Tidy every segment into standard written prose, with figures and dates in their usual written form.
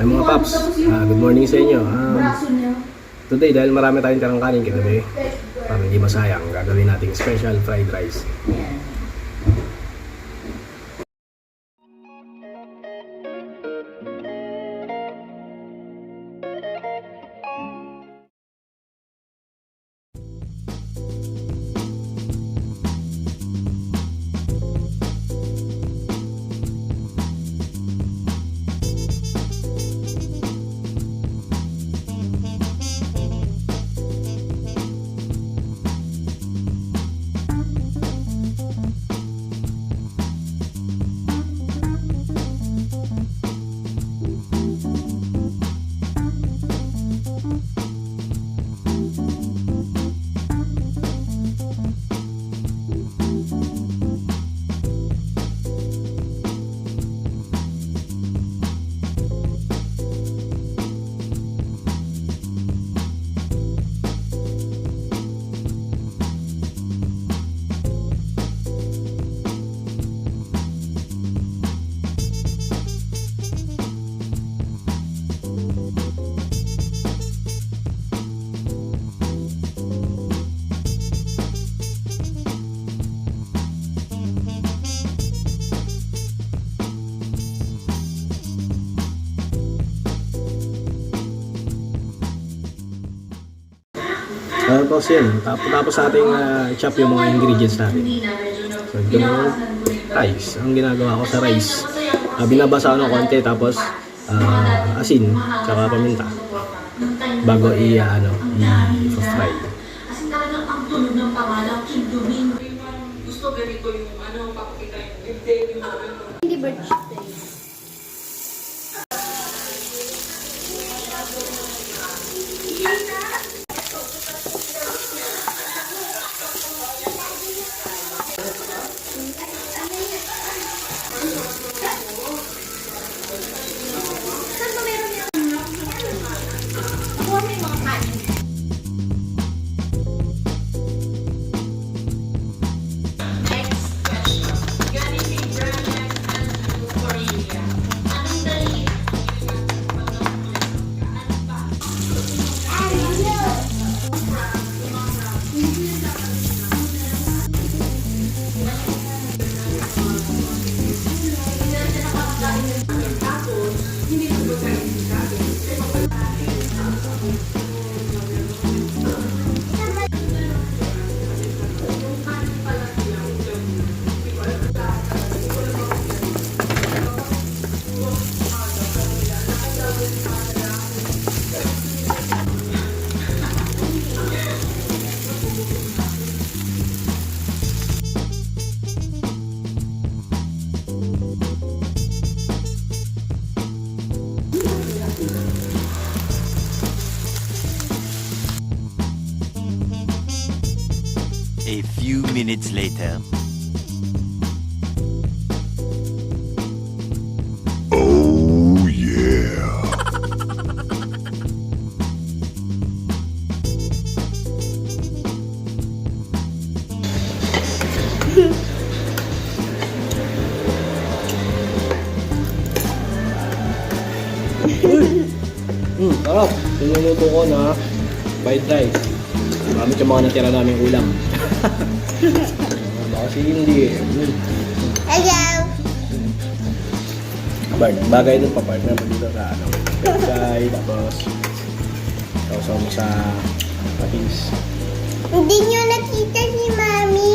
Ay mga paps, good morning sa inyo. Today, dahil marami tayong tirang kanin kagabi, para hindi masayang, gagawin nating special fried rice. Tapos yun, tapos ating chop yung mga ingredients natin. So yung rice, ang ginagawa ko sa rice, binabasa ko ng konti, tapos asin, tsaka paminta bago i-fry. Kasi talagang ang tunog ng pangalang kindumin. Gusto ganito yung papakita yung birthday yung hindi birthday. A few minutes later. Oh yeah. Sarap! Niluluto ko na fried rice. Marami yung mga natira naming ulam. Baka si hindi Hello! bagay dun, papartner mo dito sa pechay, tapos sausaw mo sa patis. Hindi nyo nakita si Mami.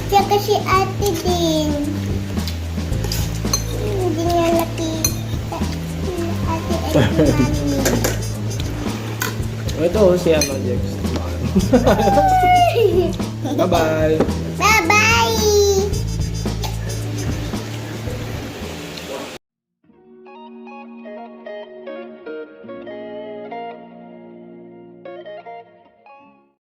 Tsaka si Ate din. Hindi nyo nakita si Ate at si Mami. Ito si Jex. Bye-bye!